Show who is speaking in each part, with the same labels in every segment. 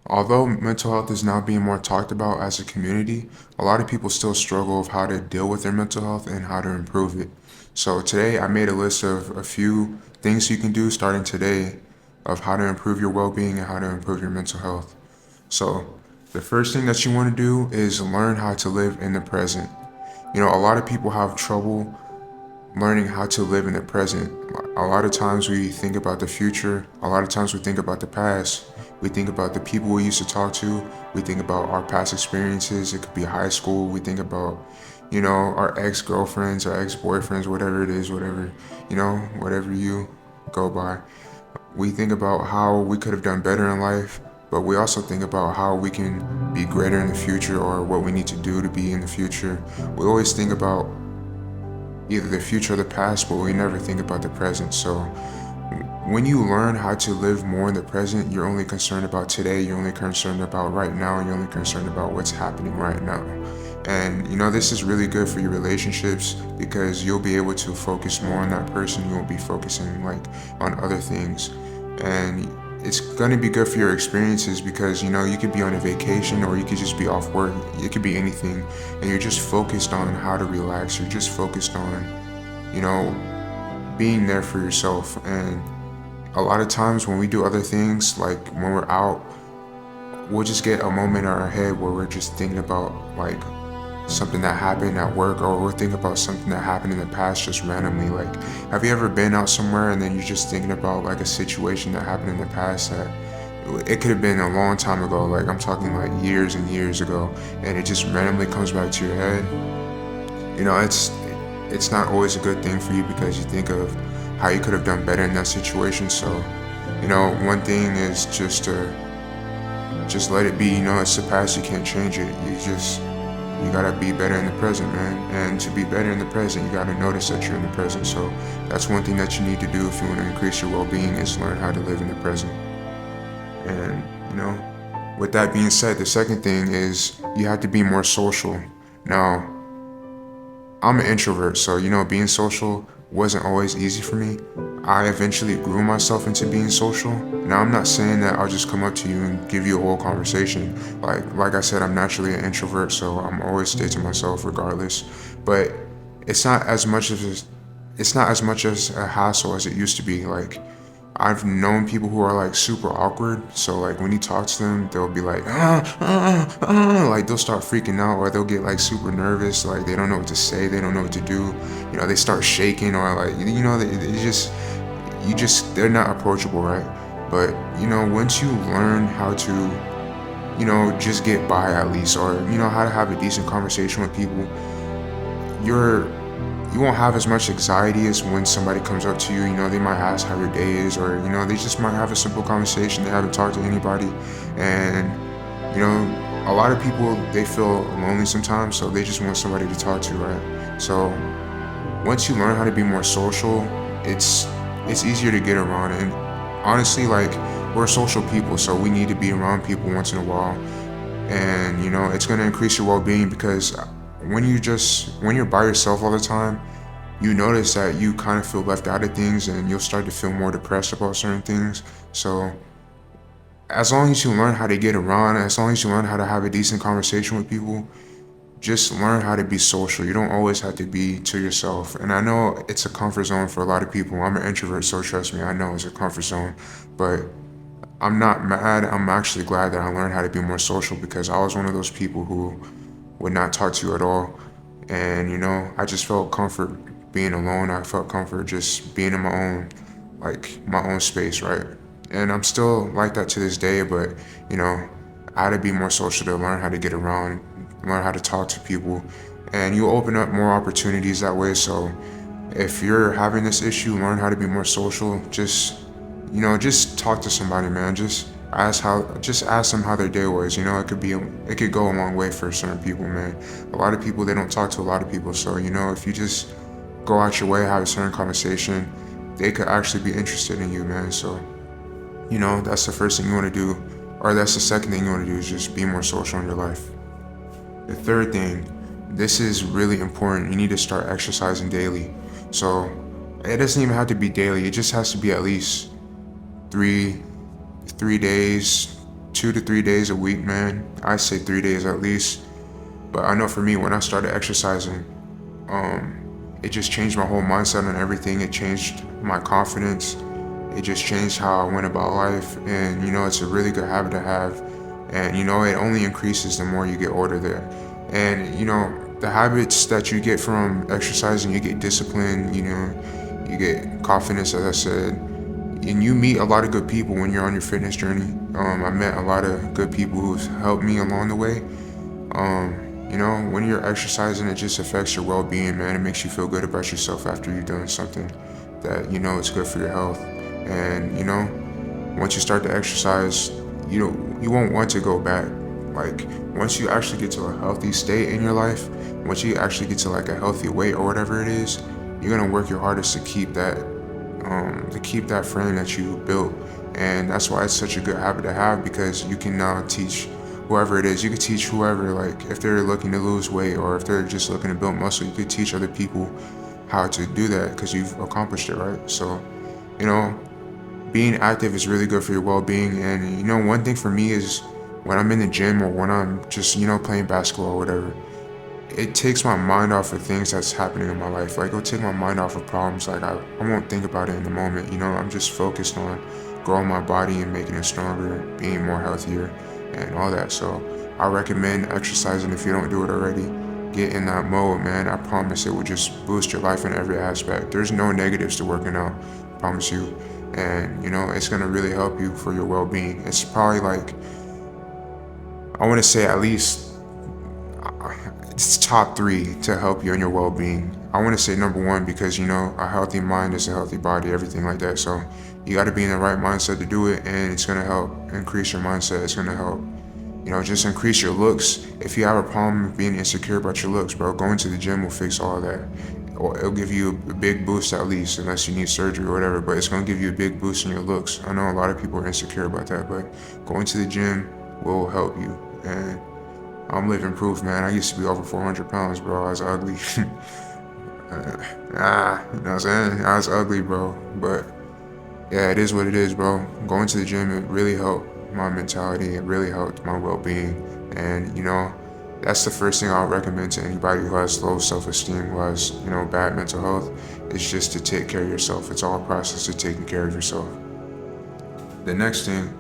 Speaker 1: Although mental health is now being more talked about as a community, a lot of people still struggle with how to deal with their mental health and how to improve it. So today I made a list of a few things you can do starting today of how to improve your well-being and how to improve your mental health. So the first thing that you want to do is learn how to live in the present. A lot of people have trouble learning how to live in the present. A lot of times we think about the future, a lot of times we think about the past. We think about the people we used to talk to, we think about our past experiences. It could be high school, we think about, our ex-girlfriends, our ex-boyfriends, whatever it is, whatever you go by. We think about how we could have done better in life, but we also think about how we can be greater in the future or what we need to do to be in the future. We always think about either the future or the past, but we never think about the present. So when you learn how to live more in the present, you're only concerned about today, you're only concerned about right now, you're only concerned about what's happening right now. And this is really good for your relationships because you'll be able to focus more on that person. You won't be focusing like on other things. And it's going to be good for your experiences because you could be on a vacation or you could just be off work. It could be anything, and you're just focused on how to relax. You're just focused on being there for yourself. And a lot of times when we do other things, like when we're out, we'll just get a moment in our head where we're just thinking about like something that happened at work, or we're thinking about something that happened in the past just randomly. Like, have you ever been out somewhere and then you're just thinking about like a situation that happened in the past that it could have been a long time ago, like I'm talking like years and years ago, and it just randomly comes back to your head? It's not always a good thing for you because you think of how you could have done better in that situation. So one thing is just let it be. It's the past, you can't change it. You gotta be better in the present, man. And to be better in the present, you gotta notice that you're in the present. So that's one thing that you need to do if you want to increase your well-being, is learn how to live in the present. And with that being said, the second thing is you have to be more social. Now, I'm an introvert, so being social wasn't always easy for me. I eventually grew myself into being social. Now, I'm not saying that I'll just come up to you and give you a whole conversation. Like I said, I'm naturally an introvert, so I'm always stay to myself regardless. But it's not as much as a hassle as it used to be. Like, I've known people who are like super awkward, so like when you talk to them, they'll be like, like they'll start freaking out, or they'll get like super nervous, like they don't know what to say, they don't know what to do. They start shaking, or like they're not approachable, right? But once you learn how to just get by at least, or how to have a decent conversation with people, you're you won't have as much anxiety as when somebody comes up to you. They might ask how your day is, or they just might have a simple conversation. They haven't talked to anybody, and a lot of people, they feel lonely sometimes, so they just want somebody to talk to, right? So once you learn how to be more social, it's easier to get around. And honestly, like, we're social people, so we need to be around people once in a while. And it's going to increase your well-being because when you're by yourself all the time, you notice that you kind of feel left out of things, and you'll start to feel more depressed about certain things. So as long as you learn how to get around, as long as you learn how to have a decent conversation with people, just learn how to be social. You don't always have to be to yourself. And I know it's a comfort zone for a lot of people. I'm an introvert, so trust me, I know it's a comfort zone. But I'm not mad. I'm actually glad that I learned how to be more social, because I was one of those people who would not talk to you at all. And I just felt comfort being alone. I felt comfort just being in my own space, right? And I'm still like that to this day, but I had to be more social to learn how to get around, learn how to talk to people, and you open up more opportunities that way. So if you're having this issue, learn how to be more social. Just talk to somebody, man. Just ask them how their day was. It could go a long way for certain people, man. A lot of people, they don't talk to a lot of people. So if you just go out your way, have a certain conversation, they could actually be interested in you, man. So that's the first thing you want to do, or that's the second thing you want to do, is just be more social in your life. The third thing, this is really important. You need to start exercising daily. So it doesn't even have to be daily. It just has to be at least three days 2 to 3 days a week, man. I say 3 days at least. But I know for me, when I started exercising, it just changed my whole mindset on everything. It changed my confidence. It just changed how I went about life. And, it's a really good habit to have. And, it only increases the more you get older there. And, the habits that you get from exercising, you get discipline, you get confidence, as I said. And you meet a lot of good people when you're on your fitness journey. I met a lot of good people who've helped me along the way. When you're exercising, it just affects your well-being, man. It makes you feel good about yourself after you're doing something that it's good for your health. And once you start to exercise, you won't want to go back. Like, once you actually get to a healthy state in your life, once you actually get to like a healthy weight or whatever it is, you're gonna work your hardest to keep that frame that you built. And that's why it's such a good habit to have, because you can now teach whoever it is. You could teach whoever, like if they're looking to lose weight or if they're just looking to build muscle, you could teach other people how to do that because you've accomplished it, right? So, being active is really good for your well-being. And one thing for me is when I'm in the gym or when I'm just playing basketball or whatever, it takes my mind off of things that's happening in my life. Like, it'll take my mind off of problems. Like, I won't think about it in the moment. I'm just focused on growing my body and making it stronger, being more healthier and all that. So I recommend exercising if you don't do it already. Get in that mode, man. I promise it will just boost your life in every aspect. There's no negatives to working out, I promise you. And it's gonna really help you for your well-being. It's probably like, I want to say at least it's top 3 to help you in your well-being. I want to say number 1 because a healthy mind is a healthy body, everything like that. So you got to be in the right mindset to do it, and it's going to help increase your mindset. It's going to help just increase your looks. If you have a problem being insecure about your looks, bro, going to the gym will fix all of that. Or it'll give you a big boost, at least, unless you need surgery or whatever, but it's going to give you a big boost in your looks. I know a lot of people are insecure about that, but going to the gym will help you. And I'm living proof, man. I used to be over 400 pounds, bro. I was ugly. You know what I'm saying? I was ugly, bro. But yeah, it is what it is, bro. Going to the gym, it really helped my mentality. It really helped my well-being. And, that's the first thing I'll recommend to anybody who has low self-esteem, who has, bad mental health, is just to take care of yourself. It's all a process of taking care of yourself. The next thing,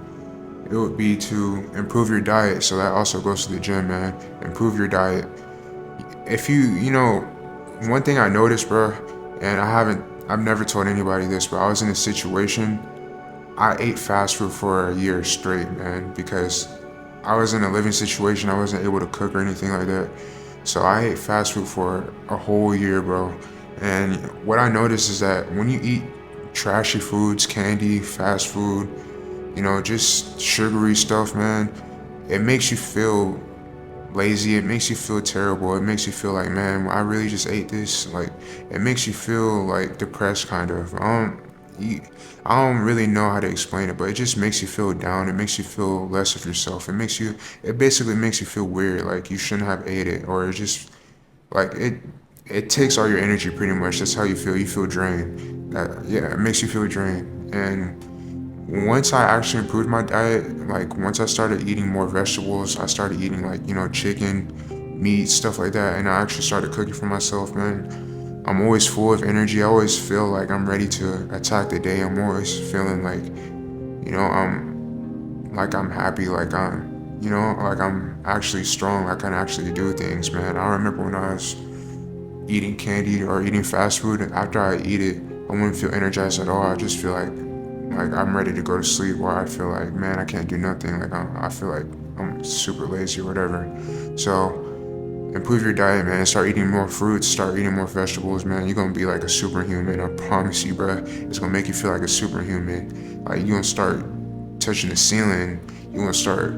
Speaker 1: it would be to improve your diet. So that also goes to the gym, man. Improve your diet. If one thing I noticed, bro, and I've never told anybody this, but I was in a situation, I ate fast food for a year straight, man, because I was in a living situation. I wasn't able to cook or anything like that. So I ate fast food for a whole year, bro. And what I noticed is that when you eat trashy foods, candy, fast food, just sugary stuff, man, it makes you feel lazy. It makes you feel terrible. It makes you feel like, man, I really just ate this. Like, it makes you feel like depressed, kind of. I don't really know how to explain it, but it just makes you feel down. It makes you feel less of yourself. It basically makes you feel weird, like you shouldn't have ate it, or it just, like, it takes all your energy pretty much. That's how you feel. You feel drained. It makes you feel drained. And once I actually improved my diet, like once I started eating more vegetables, I started eating like, chicken, meat, stuff like that, and I actually started cooking for myself, man. I'm always full of energy. I always feel like I'm ready to attack the day. I'm always feeling like, I'm happy, like I'm actually strong. I can actually do things, man. I remember when I was eating candy or eating fast food, and after I eat it, I wouldn't feel energized at all. I just feel like I'm ready to go to sleep, or I feel like, man, I can't do nothing. Like I feel like I'm super lazy or whatever. So improve your diet, man. Start eating more fruits, start eating more vegetables, man. You're gonna be like a superhuman, I promise you, bro. It's gonna make you feel like a superhuman. Like, you're gonna start touching the ceiling, you're gonna start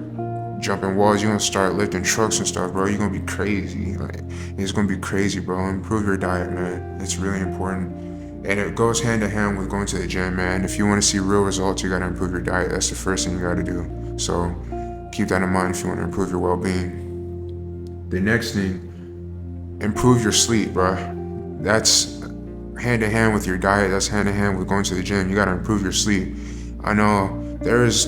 Speaker 1: jumping walls, you're gonna start lifting trucks and stuff, bro. You're gonna be crazy. Like, it's gonna be crazy, bro. Improve your diet, man. It's really important. And it goes hand in hand with going to the gym, man. If you want to see real results, you gotta improve your diet. That's the first thing you gotta do. So keep that in mind if you want to improve your well-being. The next thing, improve your sleep, bro. That's hand in hand with your diet. That's hand in hand with going to the gym. You gotta improve your sleep. I know there's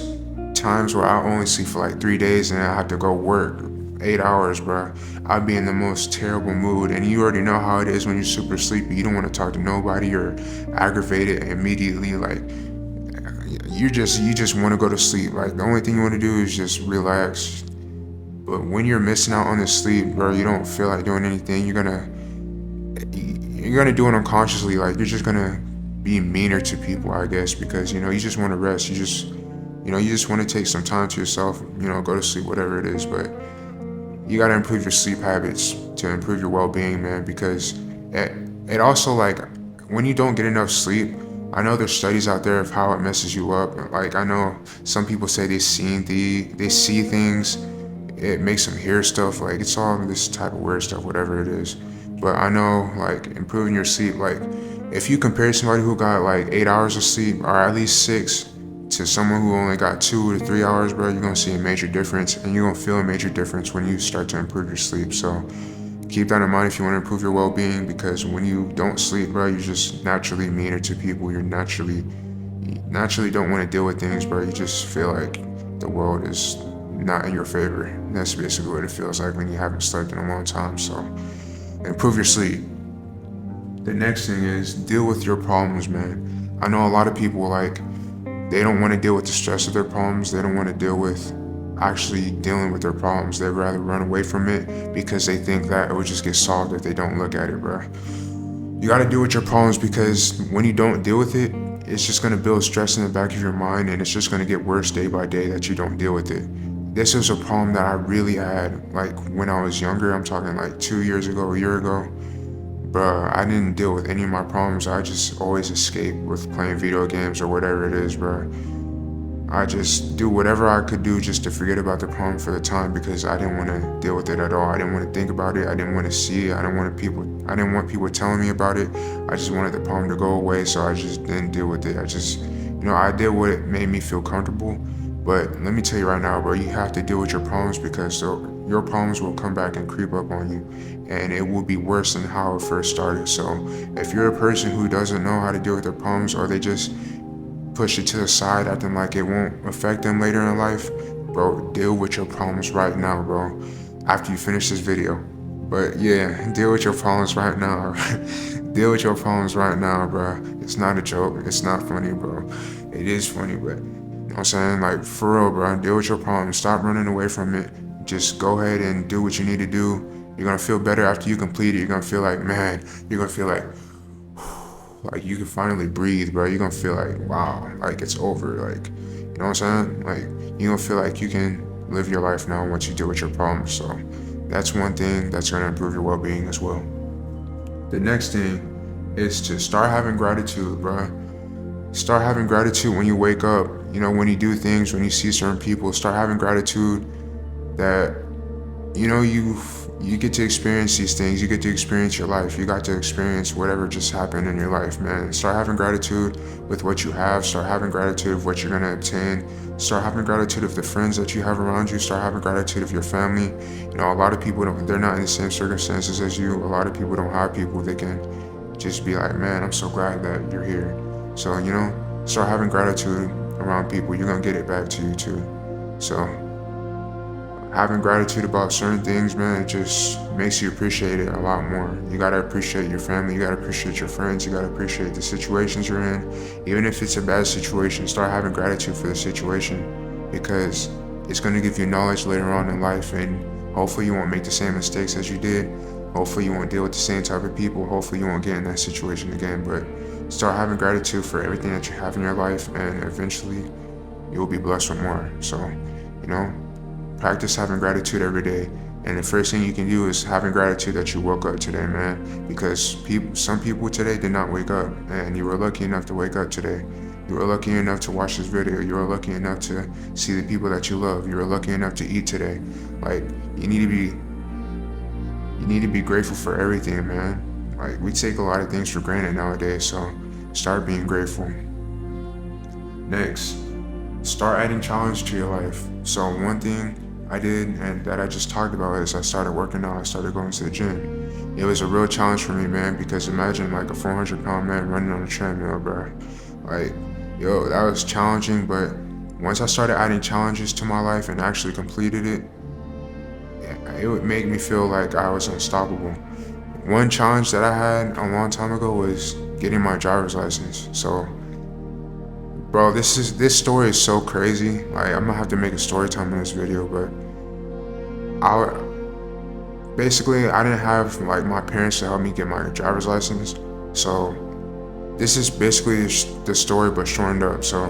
Speaker 1: times where I only sleep for like 3 days and I have to go work 8 hours, bro. I'd be in the most terrible mood, and you already know how it is when you're super sleepy. You don't want to talk to nobody. You're aggravated immediately. Like you just want to go to sleep. Like the only thing you want to do is just relax. But when you're missing out on the sleep, bro, you don't feel like doing anything. You're gonna do it unconsciously. Like you're just gonna be meaner to people, I guess, because you just want to rest. You just want to take some time to yourself. Go to sleep, whatever it is. But you gotta improve your sleep habits to improve your well-being, man. Because it also like when you don't get enough sleep. I know there's studies out there of how it messes you up. Like I know some people say they see things. It makes them hear stuff. Like it's all this type of weird stuff, whatever it is. But I know like improving your sleep. Like if you compare somebody who got like 8 hours of sleep or at least 6 to someone who only got 2 to 3 hours, bro, you're gonna see a major difference, and you're gonna feel a major difference when you start to improve your sleep. So keep that in mind if you want to improve your well-being, because when you don't sleep, bro, you're just naturally meaner to people. You're naturally don't want to deal with things, bro. You just feel like the world is not in your favor. That's basically what it feels like when you haven't slept in a long time. So improve your sleep. The next thing is deal with your problems, man. I know a lot of people like they don't want to deal with the stress of their problems. They don't want to deal with actually dealing with their problems. They'd rather run away from it because they think that it would just get solved if they don't look at it, bro. You got to deal with your problems, because when you don't deal with it, it's just going to build stress in the back of your mind, and it's just going to get worse day by day that you don't deal with it. This is a problem that I really had like when I was younger. I'm talking like 2 years ago, a year ago. Bruh, I didn't deal with any of my problems. I just always escape with playing video games or whatever it is, bruh. I just do whatever I could do just to forget about the problem for the time, because I didn't want to deal with it at all. I didn't want to think about it. I didn't want to see it. I didn't want people telling me about it. I just wanted the problem to go away, so I just didn't deal with it. I did what made me feel comfortable. But let me tell you right now, bro, you have to deal with your problems, because your problems will come back and creep up on you, and it will be worse than how it first started. So if you're a person who doesn't know how to deal with their problems, or they just push it to the side, acting like it won't affect them later in life, bro, deal with your problems right now, bro, after you finish this video. But yeah, deal with your problems right now. Deal with your problems right now, bro. It's not a joke. It's not funny, bro. It is funny, but you know what I'm saying? Like, for real, bro, deal with your problems. Stop running away from it. Just go ahead and do what you need to do. You're gonna feel better after you complete it. You're gonna feel like, man, you're gonna feel like you can finally breathe, bro. You're gonna feel like, wow, like it's over. Like, you know what I'm saying? Like, you're gonna feel like you can live your life now once you deal with your problems. So that's one thing that's gonna improve your well-being as well. The next thing is to start having gratitude, bro. Start having gratitude when you wake up. When you do things, when you see certain people, start having gratitude that you get to experience these things. You get to experience your life. You got to experience whatever just happened in your life, man. Start having gratitude with what you have. Start having gratitude of what you're gonna obtain. Start having gratitude of the friends that you have around you. Start having gratitude of your family. A lot of people they're not in the same circumstances as you. A lot of people don't have people they can just be like, man, I'm so glad that you're here. So start having gratitude around people. You're gonna get it back to you too. So having gratitude about certain things, man, it just makes you appreciate it a lot more. You gotta appreciate your family. You gotta appreciate your friends. You gotta appreciate the situations you're in. Even if it's a bad situation, start having gratitude for the situation, because it's gonna give you knowledge later on in life, and hopefully you won't make the same mistakes as you did. Hopefully you won't deal with the same type of people. Hopefully you won't get in that situation again. But start having gratitude for everything that you have in your life, and eventually you will be blessed with more. So, practice having gratitude every day. And the first thing you can do is having gratitude that you woke up today, man. Because some people today did not wake up, and you were lucky enough to wake up today. You were lucky enough to watch this video. You were lucky enough to see the people that you love. You were lucky enough to eat today. Like, you need to be grateful for everything, man. Like, we take a lot of things for granted nowadays, so start being grateful. Next, start adding challenge to your life. So one thing I did, and that I just talked about, is I started working out. I started going to the gym. It was a real challenge for me, man, because imagine like a 400-pound man running on a treadmill, bro. Like, that was challenging, but once I started adding challenges to my life and actually completed it, it would make me feel like I was unstoppable. One challenge that I had a long time ago was getting my driver's license. So, bro, this story is so crazy. Like, I'm gonna have to make a story time in this video, but I basically I didn't have like my parents to help me get my driver's license. So this is basically the story but shortened up. So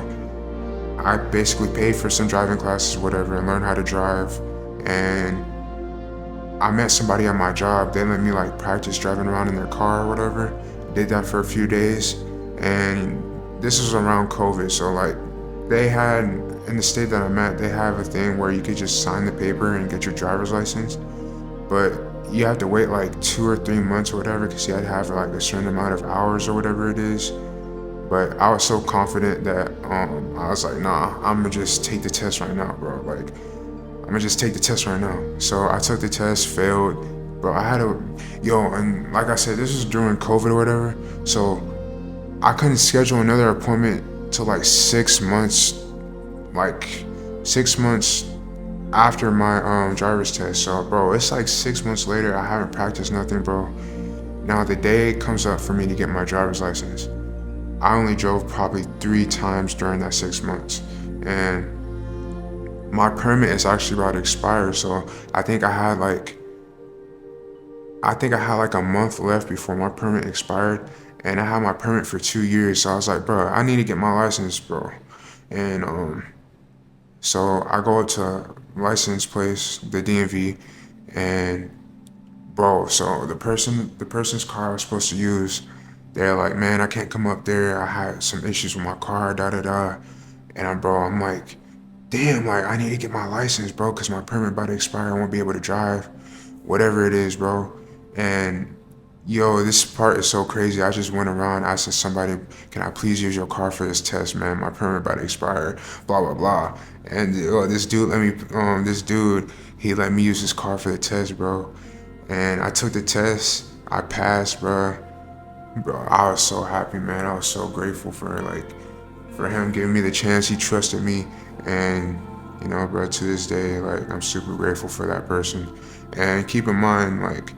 Speaker 1: I basically paid for some driving classes, whatever, and learned how to drive. And I met somebody at my job. They let me like practice driving around in their car or whatever. Did that for a few days, and this was around COVID. So like they had in the state that I'm at, they have a thing where you could just sign the paper and get your driver's license, but you have to wait like 2 or 3 months or whatever because you had to have like a certain amount of hours or whatever it is. But I was so confident that I was like, nah, I'm gonna just take the test right now, bro. Like, I'm gonna just take the test right now. So I took the test, failed, bro. I had a and like I said, this was during COVID or whatever. So I couldn't schedule another appointment till like 6 months, like 6 months after my driver's test. So, bro, it's like 6 months later. I haven't practiced nothing, bro. Now the day comes up for me to get my driver's license. I only drove probably 3 times during that 6 months, and my permit is actually about to expire. So I think I had like a month left before my permit expired, and I had my permit for 2 years. So I was like, bro, I need to get my license, bro. And so I go up to license place, the DMV, and bro, so the person's car I was supposed to use, they're like, man, I can't come up there. I had some issues with my car, da da da. And I'm like, damn, like I need to get my license, bro, because my permit about to expire. I won't be able to drive, whatever it is, bro. And yo, this part is so crazy. I just went around asking somebody, can I please use your car for this test, man? My permit about to expire, blah blah blah. And this dude, he let me use his car for the test, bro. And I took the test, I passed, bro. Bro, I was so happy, man. I was so grateful for him giving me the chance. He trusted me, and bro, to this day, like I'm super grateful for that person. And keep in mind, like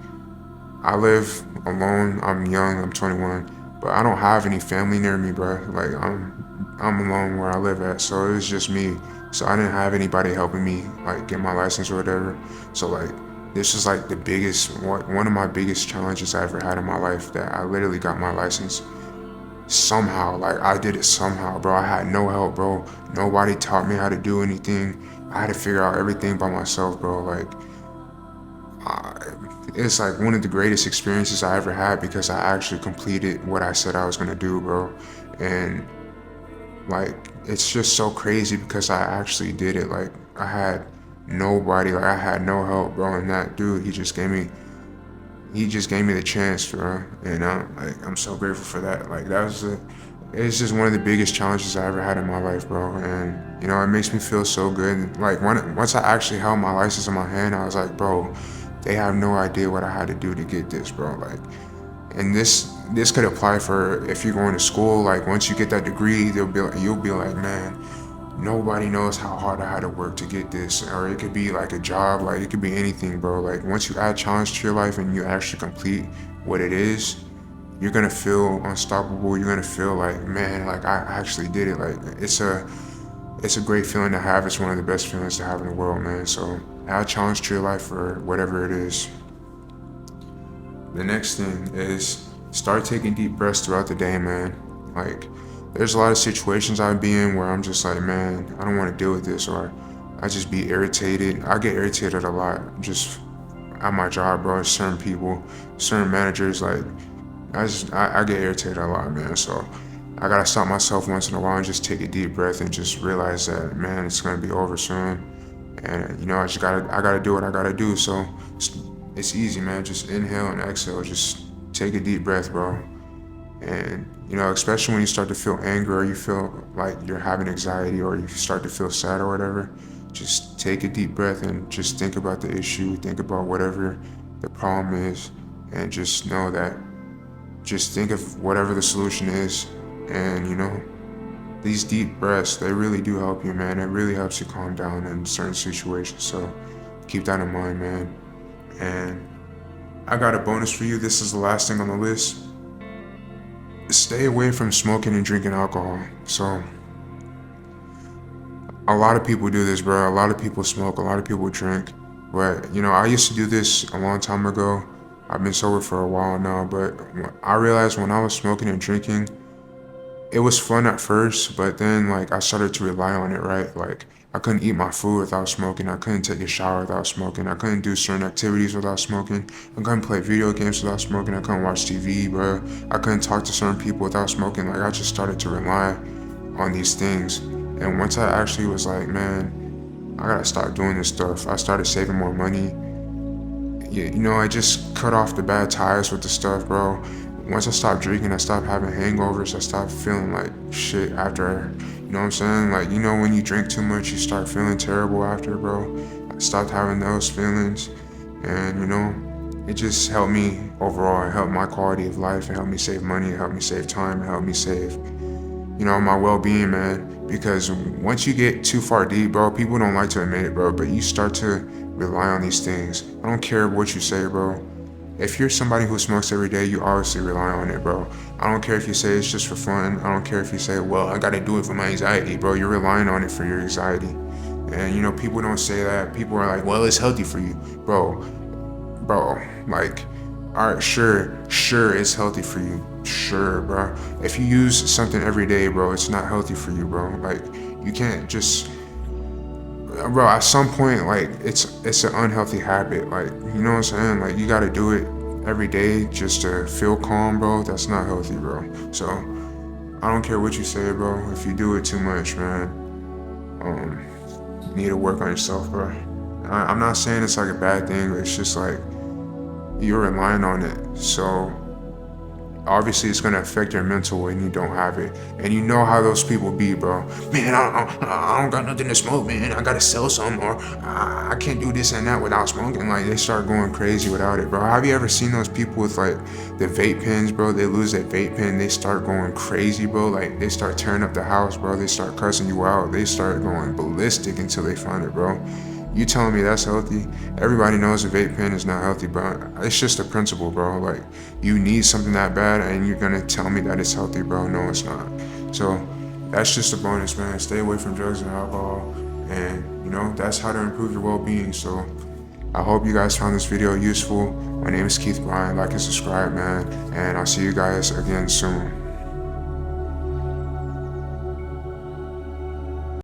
Speaker 1: I live alone. I'm young. I'm 21, but I don't have any family near me, bro. Like I'm alone where I live at, so it was just me. So I didn't have anybody helping me like get my license or whatever. So like this is like one of my biggest challenges I ever had in my life, that I literally got my license somehow. Like I did it somehow, bro. I had no help, bro. Nobody taught me how to do anything. I had to figure out everything by myself, bro. Like it's like one of the greatest experiences I ever had because I actually completed what I said I was gonna do, bro. And like it's just so crazy because I actually did it. Like I had nobody, like I had no help, bro. And that dude, he just gave me the chance, bro. And I'm so grateful for that. Like it's just one of the biggest challenges I ever had in my life, bro. And it makes me feel so good. Like once I actually held my license in my hand, I was like, bro, they have no idea what I had to do to get this, bro. Like, and this could apply for if you're going to school. Like once you get that degree, you'll be like, man, nobody knows how hard I had to work to get this. Or it could be like a job, like it could be anything, bro. Like once you add challenge to your life and you actually complete what it is, you're gonna feel unstoppable. You're gonna feel like, man, like I actually did it. Like it's a great feeling to have. It's one of the best feelings to have in the world, man. So add challenge to your life for whatever it is. The next thing is start taking deep breaths throughout the day, man. Like there's a lot of situations I'd be in where I'm just like, man, I don't want to deal with this, or I just be irritated. I get irritated a lot just at my job, bro. Certain people, certain managers, like I get irritated a lot, man. So I gotta stop myself once in a while and just take a deep breath and just realize that, man, it's gonna be over soon. And I gotta do what I gotta do. So it's easy, man. Just inhale and exhale. Just take a deep breath, bro. And especially when you start to feel anger, or you feel like you're having anxiety, or you start to feel sad or whatever, just take a deep breath and just think about the issue, think about whatever the problem is, and just know that, just think of whatever the solution is, and these deep breaths, they really do help you, man. It really helps you calm down in certain situations. So keep that in mind, man. And I got a bonus for you. This is the last thing on the list. Stay away from smoking and drinking alcohol. So a lot of people do this, bro. A lot of people smoke, a lot of people drink. But, I used to do this a long time ago. I've been sober for a while now, but I realized when I was smoking and drinking, it was fun at first, but then like I started to rely on it, right? Like I couldn't eat my food without smoking. I couldn't take a shower without smoking. I couldn't do certain activities without smoking. I couldn't play video games without smoking. I couldn't watch TV, bro. I couldn't talk to certain people without smoking. Like I just started to rely on these things. And once I actually was like, man, I gotta stop doing this stuff, I started saving more money. I just cut off the bad ties with the stuff, bro. Once I stopped drinking, I stopped having hangovers. I stopped feeling like shit after, you know what I'm saying? Like, when you drink too much, you start feeling terrible after, bro. I stopped having those feelings. And, it just helped me overall. It helped my quality of life. It helped me save money. It helped me save time. It helped me save, my well-being, man. Because once you get too far deep, bro, people don't like to admit it, bro, but you start to rely on these things. I don't care what you say, bro. If you're somebody who smokes every day, you obviously rely on it, bro. I don't care if you say it's just for fun. I don't care if you say, well, I gotta do it for my anxiety, bro. You're relying on it for your anxiety. And, people don't say that. People are like, well, it's healthy for you. Bro, like, all right, sure, it's healthy for you. Sure, bro. If you use something every day, bro, it's not healthy for you, bro. Like, you can't just, bro, at some point, like, it's an unhealthy habit. Like, you know what I'm saying? Like, you gotta do it every day just to feel calm, bro. That's not healthy, bro. So I don't care what you say, bro. If you do it too much, man, you need to work on yourself, bro. I'm not saying it's like a bad thing, but it's just like you're relying on it. So obviously it's gonna affect your mental when you don't have it. And you know how those people be, bro. Man, I don't got nothing to smoke, man. I gotta sell some, or I can't do this and that without smoking. Like, they start going crazy without it, bro. Have you ever seen those people with like the vape pens, bro? They lose their vape pen, they start going crazy, bro. Like, they start tearing up the house, bro. They start cussing you out. They start going ballistic until they find it, bro. You telling me that's healthy? Everybody knows a vape pen is not healthy, but it's just a principle, bro. Like, you need something that bad and you're gonna tell me that it's healthy, bro. No, it's not. So that's just a bonus, man. Stay away from drugs and alcohol, and that's how to improve your well-being. So I hope you guys found this video useful. My name is Keith Bryan. Like and subscribe, man, and I'll see you guys again soon.